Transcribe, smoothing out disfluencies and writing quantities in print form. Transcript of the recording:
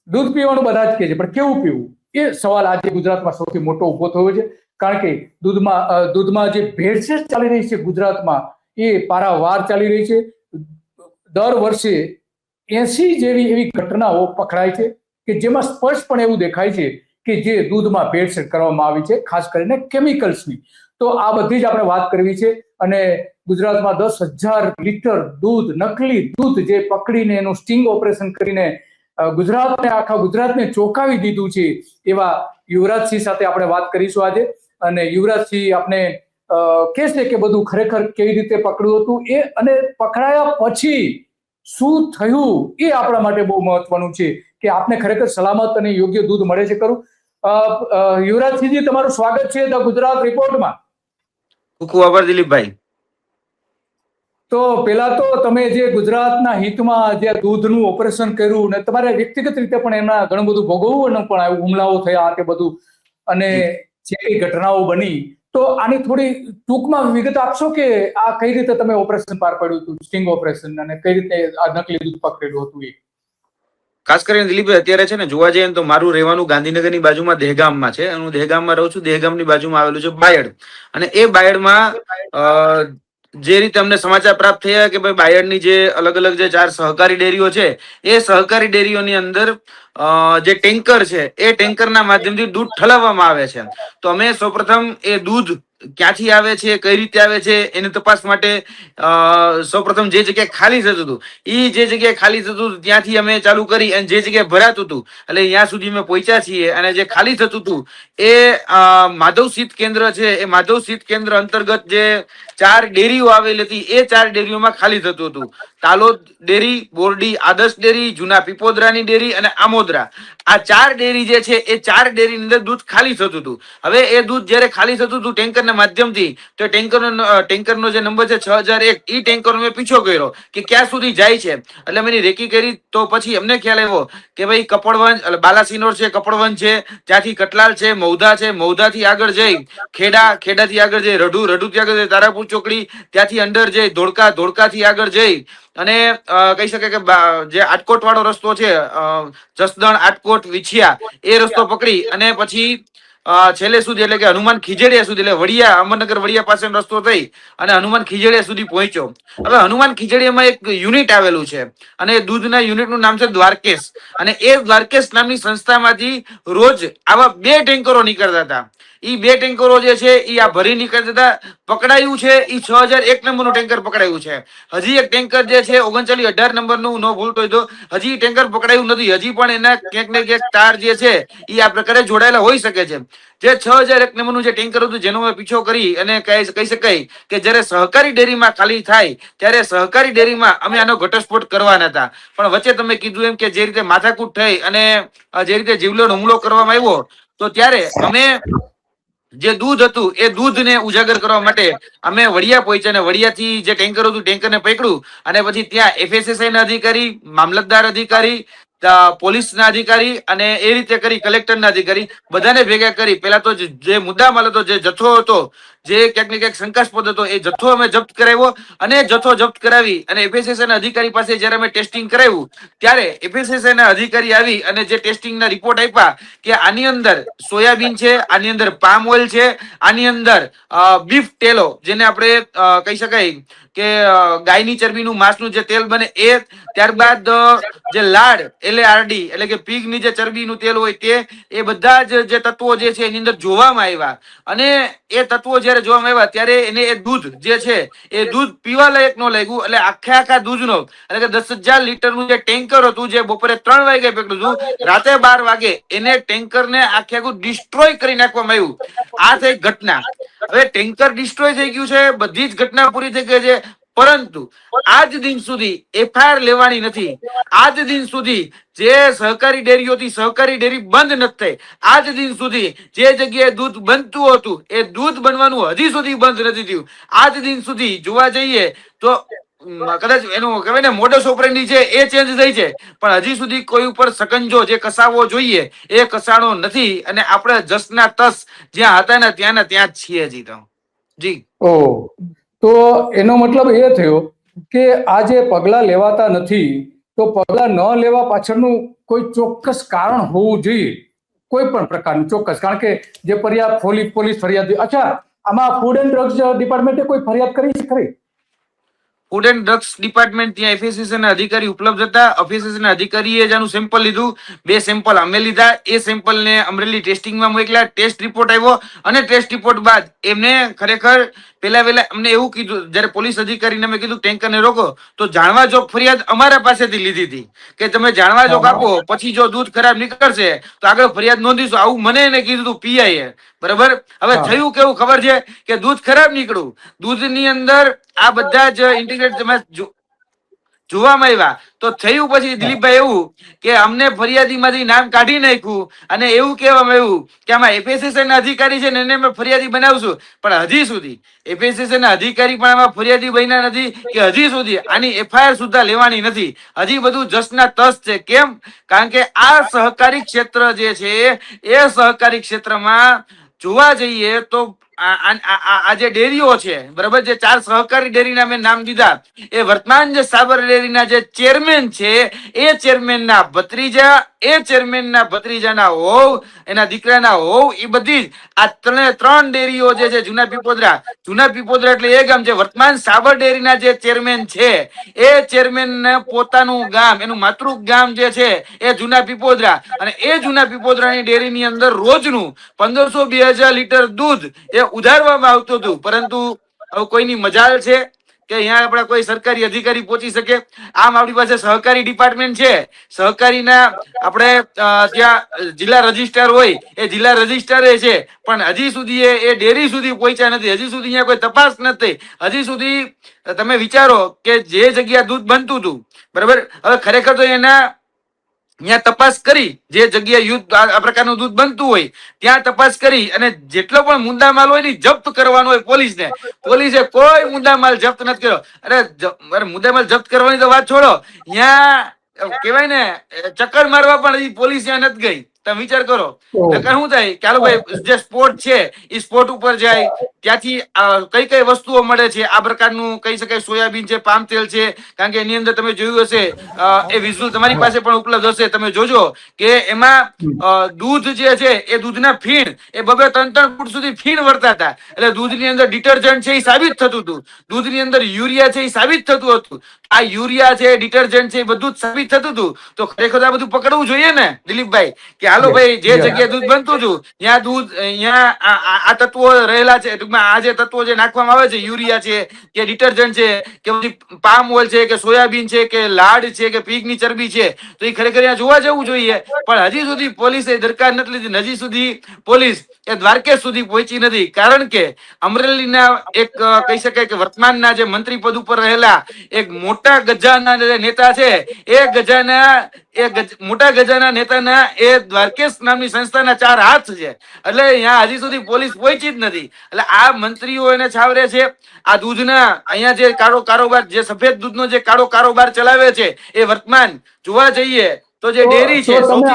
દૂધ પીવાનું બધા જ કહે છે, પણ કેવું પીવું એ સવાલ આજે ગુજરાતમાં સૌથી મોટો ઉભો થયો છે. કારણ કે દૂધમાં જે ભેળસેળ ચાલી રહી છે ગુજરાતમાં, એ પારાવાર ચાલી રહી છે. દર વર્ષે 80 જેવી એવી ઘટનાઓ પકડાય છે કે જેમાં સ્પષ્ટપણે એવું દેખાય છે કે જે દૂધમાં ભેળસેળ કરવામાં આવી છે, ખાસ કરીને કેમિકલ્સની. તો આ બધી જ આપણે વાત કરવી છે. અને ગુજરાતમાં 10,000 લીટર દૂધ, નકલી દૂધ જે પકડીને એનું સ્ટિંગ ઓપરેશન કરીને આખા ગુજરાતને ચોંકાવી દીધું છે, એવા યુવરાજસિંહ સાથે આપણે વાત કરીશું આજે. અને યુવરાજસિંહ આપણે કહેશે કે બધું ખરેખર કેવી રીતે પકડ્યું હતું એ, અને પકડાયા પછી શું થયું એ આપણા માટે બહુ મહત્વનું છે કે આપને ખરેખર સલામત અને યોગ્ય દૂધ મળે છે ખરું. યુવરાજસિંહજી, તમારું સ્વાગત છે ધ ગુજરાત રિપોર્ટમાં. ખૂબ આભાર દિલીપભાઈ. તો પેલા તો તમે જે ગુજરાતના હિતમાં જે દૂધનું ઓપરેશન કર્યું ને તમારે વ્યક્તિગત રીતે પણ એમાં ઘણું બધું ભોગવવું પણ આવ્યું, હુમલાઓ થયા કે બધું, અને જે કઈ ઘટનાઓ બની, તો આની થોડી ટૂંકમાં વિગત આપશો કે આ કઈ રીતે તમે ઓપરેશન પાર પાડ્યું હતું, સ્ટિંગ ઓપરેશન, અને કઈ રીતે આ નકલી દૂધ પકડેલું હતું એ? ખાસ કરીને દિલીપભાઈ, અત્યારે છે ને જોવા જઈએ તો મારું રહેવાનું ગાંધીનગરની બાજુમાં દહેગામમાં છે. હું દહેગામમાં રહું છું. દહેગામની બાજુમાં આવેલું છે બાયડ. અને એ બાયડમાં જે રીતે અમને સમાચાર પ્રાપ્ત થયા કે ભાઈ બાયડની જે અલગ અલગ જે 4 સહકારી ડેરીઓ છે, એ સહકારી ડેરીઓની અંદર જે ટેન્કર છે એ ટેન્કરના માધ્યમથી દૂધ ઠલવવામાં આવે છે. તો અમે સૌપ્રથમ એ દૂધ ક્યાંથી આવે છે, કઈ રીતે આવે છે, એની તપાસ માટે સૌપ્રથમ જે જગ્યાએ ખાલી થતું હતું એ જે જગ્યાએ ખાલી થતું હતું ત્યાંથી અમે ચાલુ કરી, અને જે જગ્યાએ ભરાતું હતું એટલે ત્યાં સુધી અમે પહોંચ્યા છીએ. અને જે ખાલી થતું હતું એ માધવ શીત કેન્દ્ર છે, એ માધવ શીત કેન્દ્ર અંતર્ગત જે 4 ડેરીઓ આવેલી હતી એ 4 ડેરીઓમાં ખાલી થતું હતું. તાલોદ ડેરી, બોરડી આદર્શ ડેરી, જૂના પીપોદરાની ડેરી અને આમોદરા, આ 4 ડેરી જે છે એ 4 ડેરીની અંદર દૂધ ખાલી થતું હતું. હવે એ દૂધ જયારે ખાલી થતું હતું ટેન્કરના માધ્યમથી, તો ટેન્કરનો જે નંબર છે 6001, એ ટેન્કરનો મેં પીછો કર્યો કે ક્યાં સુધી જાય છે. એટલે મેં રેકી કરી. તો પછી અમને ખ્યાલ આવ્યો કે ભાઈ કપડવંજ, બાલાસિનોર છે, કપડવંજ છે, ત્યાંથી કટલાલ છે, મૌધા છે, મૌધાથી આગળ જઈ ખેડા, ખેડાથી આગળ જઈ રઢુ, રઢુથી આગળ જઈ તારાપુર ચોકડી, ત્યાંથી અંદર જઈ ધોળકા, ધોળકાથી આગળ જઈ અને કહી શકાય કે જે આટકોટ વાળો રસ્તો છે, જસદણ, આટકોટ, વિછિયા, એ રસ્તો પકડી અને પછી છેલ્લે સુધી એટલે કે હનુમાન ખીજડીયા સુધી, એટલે વડિયા, અમરનગર વડિયા પાસેનો રસ્તો થઈ અને હનુમાન ખીજડીયા સુધી પહોંચ્યો. હવે હનુમાન ખીજડીયામાં એક યુનિટ આવેલું છે અને દૂધના યુનિટનું નામ છે દ્વારકેશ. અને એ દ્વારકેશ નામની સંસ્થામાંથી રોજ આવા 2 ટેન્કરો નીકળતા હતા. એ 2 ટેન્કરો જે છે એ આ ભરી નીકળતા હતા. પકડાયું છે એ 6001 નંબરનું ટેન્કર પકડાયું છે. હજી એક ટેન્કર જે છે 3918 નંબરનું, ન ભૂલતો હોય તો, હજી ટેન્કર પકડાયું નથી. હજી પણ એના ક્યાંક ને ક્યાંક તાર જે છે એ આ પ્રકારે જોડાયેલા હોઈ શકે છે. જે 6001 નંબરનું જે ટેન્કર હતું જેનો અમે પીછો કરી, અને કહી શકાય કે જ્યારે સહકારી ડેરીમાં ખાલી થાય ત્યારે સહકારી ડેરીમાં અમે આનો ઘટસ્ફોટ કરવાના હતા. પણ વચ્ચે તમે કીધું એમ કે જે રીતે માથાકૂટ થઈ અને જે રીતે જીવલેણ હુમલો કરવામાં આવ્યો, તો ત્યારે અમે જે દૂધ હતું એ દૂધને ઉજાગર કરવા માટે અમે વડિયા પહોંચ્યા. અને વડિયાથી જે ટેન્કર હતું ટેન્કરને પકડ્યું અને પછી ત્યાં FSSAI ના અધિકારી, મામલતદાર અધિકારી, પોલીસના અધિકારી અને એ રીતે કરી કલેક્ટરના અધિકારી બધાને ભેગા કરી પેલા તો જે મુદ્દામાલ હતો, જે જથ્થો હતો, જે ક્યાંક ને ક્યાંક શંકાસ્પદ હતો, એ જથ્થો અમે જપ્ત કરાવ્યો. અને જથ્થો જપ્ત કરાવી અને FSSAI ના અધિકારી પાસે જયારે અમે ટેસ્ટિંગ કરાવ્યું ત્યારે FSSAI ના અધિકારી આવી અને જે ટેસ્ટિંગના રિપોર્ટ આપ્યા કે આની અંદર સોયાબીન છે, આની અંદર પામ ઓઇલ છે, આની અંદર બીફ ટેલો, જેને આપણે કહી શકાય કે ગાયની ચરબીનું માંસનું જે તેલ બને એ, ત્યારબાદ જે લાડ LARD એટલે કે પીગની જે ચરબીનું તેલ હોય તે, એ બધા જ જે તત્વો જે છે એની અંદર જોવામાં આવ્યા. અને એ તત્વો જયારે જોવામાં આવ્યા ત્યારે એને એ દૂધ જે છે એ દૂધ પીવા લાયક ન લાગ્યું. એટલે આખા દૂધનો એટલે કે 10,000 લીટરનું જે ટેન્કર હતું, જે બપોરે 3 વાગે પકડ્યું હતું, રાતે 12 વાગે એને ટેન્કરને આખું ડિસ્ટ્રોય કરી નાખવામાં આવ્યું. આ થઈ ઘટના. હવે ટેન્કર ડિસ્ટ્રોય થઈ ગયું છે, બધી જ ઘટના પૂરી થઈ ગઈ છે, પરંતુ આજ દિન સુધી FIR લેવાની નથી. આજ દિન સુધી જે સહકારી ડેરીઓથી સહકારી ડેરી બંધ નથી થઈ. આજ દિન સુધી જે જગ્યાએ દૂધ બનતું હતું એ દૂધ બનવાનું હજી સુધી બંધ નથી થયું. આજ દિન સુધી જોવા જઈએ તો કદાચ એનું કહેવાય ને મોડસ ઓપરેન્ડી છે એ ચેન્જ થઈ છે, પણ હજી સુધી કોઈ ઉપર સકંજો જે કસાવો જોઈએ એ કસાણો નથી. અને આપણે જસના તસ જ્યાં હતા ને ત્યાં જ છીએ હજી તો. જી. તો એનો મતલબ એ થયો કે આ જે પગલા લેવાતા નથી તો પગલાં ન લેવા પાછળનું કોઈ ચોક્કસ કારણ હોવું જોઈએ, કોઈ પણ પ્રકારનું ચોક્કસ. કારણ કે જે ફરિયાદ પોલીસ ફરિયાદ, અચ્છા આમાં ફૂડ એન્ડ ડ્રગ્સ ડિપાર્ટમેન્ટે કોઈ ફરિયાદ કરી છે ખરી? ફૂડ એન્ડ ડ્રગ્સ ડિપાર્ટમેન્ટ ત્યાં એફએસએસએ ના અધિકારી ઉપલબ્ધ હતા. એફએસએસએ ના અધિકારીએ જેનું સેમ્પલ લીધું, 2 સેમ્પલ અમે લીધા. એ સેમ્પલને અમરેલી ટેસ્ટિંગમાં મોકલ્યા. ટેસ્ટ રિપોર્ટ આવ્યો અને ટેસ્ટ રિપોર્ટ બાદ એમને ખરેખર પેલા અમને એવું કીધું, જ્યારે પોલીસ અધિકારીને મેં કીધું ટેન્કરને રોકો, તો જાણવા જોગ ફરિયાદ અમારા પાસેથી લીધી હતી કે તમે જાણવા જોગ આપો, પછી જો દૂધ ખરાબ નીકળશે તો આગળ ફરિયાદ નોંધીશું. આવું મને એને કીધું હતું પીઆઈએ. બરાબર. હવે થયું કેવું ખબર છે કે દૂધ ખરાબ નીકળ્યું. દૂધની અંદર આ બધા જ ઇન્ટિગ્રેટ તમે જોવામાં આવ્યા તો થયું પછી દિલીપભાઈ એવું કે અમને ફરિયાદીમાંથી નામ કાઢી નાખ્યું અને એવું કહેવામાં આવ્યું કે આમાં એફએસએસએ ના અધિકારી છે ને એને અમે ફરિયાદી બનાવશું. પણ હજી સુધી એફએસએસએ ના અધિકારી પણ આમાં ફરિયાદી બન્યા નથી કે હજી સુધી આની એફઆઈઆર સુદ્ધા લેવાની નથી. હજી બધું જસના તસ છે. કેમ? કારણ કે આ સહકારી ક્ષેત્ર જે છે એ સહકારી ક્ષેત્રમાં જોવા જઈએ તો આ જે ડેરીઓ છે, બરાબર, જે 4 સહકારી ડેરીના મેં નામ દીધા, એ વર્તમાન જે સાબર ડેરીના જે ચેરમેન છે એ ચેરમેનના ભત્રીજા, એ ચેરમેનના ભત્રીજાના હોવ, એના દીકરાના હોવ, એ બધી જ આ 3 ડેરીઓ જે છે જૂના પીપોદરા એટલે એ ગામ, જે વર્તમાન સાબર ડેરીના જે ચેરમેન છે એ ચેરમેન પોતાનું ગામ, એનું માતૃ ગામ જે છે એ જૂના પીપોદરા, અને એ જૂના પીપોદરાની ડેરીની અંદર રોજનું 1500-2000 લીટર દૂધ એ ઉધારવામાં આવતું હતું. પરંતુ હવે કોઈની મજાલ છે કે અહીંયા આપણે કોઈ સરકારી અધિકારી પહોંચી શકે? આમ આપણી પાસે સહકારી ડિપાર્ટમેન્ટ છે, સહકારીના આપણે ત્યાં જિલ્લા રજિસ્ટ્રાર હોય, એ જિલ્લા રજિસ્ટ્રારે છે, પણ હજી સુધી એ ડેરી સુધી પહોંચ્યા નથી. હજી સુધી અહીંયા કોઈ તપાસ નથી. હજી સુધી તમે વિચારો કે જે જગ્યા દૂધ બનતું હતું, બરાબર, હવે ખરેખર તો એના ત્યાં તપાસ કરી, જે જગ્યાએ આ પ્રકારનું દૂધ બનતું હોય ત્યાં તપાસ કરી અને જેટલો પણ મુદ્દામાલ હોય ને જપ્ત કરવાનો હોય પોલીસને. પોલીસે કોઈ મુદ્દામાલ જપ્ત નથી કર્યો. અરે મુદ્દામાલ જપ્ત કરવાની તો વાત છોડો, ત્યાં કહેવાય ને ચક્કર મારવા પણ હજી પોલીસ ત્યાં નથી ગઈ. તમે વિચાર કરો. શું થાય કે હાલો ભાઈ, જે સ્પોટ છે એ સ્પોટ ઉપર જાય, ત્યાંથી કઈ વસ્તુઓ મળે છે આ પ્રકારનું કહી શકાય, સોયાબીન છે, પામ તેલ છે. કારણ કે એની અંદર તમે જોયું હશે, એ વિઝ્યુઅલ તમારી પાસે પણ ઉપલબ્ધ હશે, તમે જોજો કે એમાં દૂધ જે છે એ દૂધના ફીણ એ 2-3 ફૂટ સુધી ફીણ વર્તા હતા. એટલે દૂધની અંદર ડિટર્જન્ટ છે એ સાબિત થતું હતું, દૂધની અંદર યુરિયા છે એ સાબિત થતું હતું. આ યુરિયા છે, ડિટર્જન્ટ છે, એ બધું જ સાબિત થતું હતું. તો ખરેખર આ બધું પકડવું જોઈએ ને દિલીપભાઈ, કે હાલો ભાઈ, જે જગ્યાએ દૂધ બનતું હતું ત્યાં દૂધ, અહીંયા આ તત્વો રહેલા છે, ટૂંકમાં આ જે તત્વો જે નાખવામાં આવે છે, યુરિયા છે કે ડિટર્જન્ટ છે કે પછી પામ ઓઇલ છે કે સોયાબીન છે કે લાડ છે કે પીગની ચરબી છે, તો એ ખરેખર અહીંયા જોવા જવું જોઈએ. પણ હજી સુધી પોલીસે દરકાર નથી લીધી. હજી સુધી પોલીસ એ દ્વારકેશ સુધી પહોંચી નથી. કારણ કે અમરેલીના એક કહી શકાય કે વર્તમાનના જે મંત્રી પદ ઉપર રહેલા એક મોટા ગજાના જે નેતા છે, એ મોટા ગજાના નેતાના એ દ્વારકેશ નામની સંસ્થાના 4 હાથ છે. એટલે અહીંયા હજી સુધી પોલીસ પહોંચી જ નથી. એટલે આ મંત્રીઓ એને છાવરે છે. આ દૂધના અહીંયા જે કાળો કારોબાર, જે સફેદ દૂધનો જે કાળો કારોબાર ચલાવે છે, એ વર્તમાન જોવા જઈએ તો જે ડેરી છે,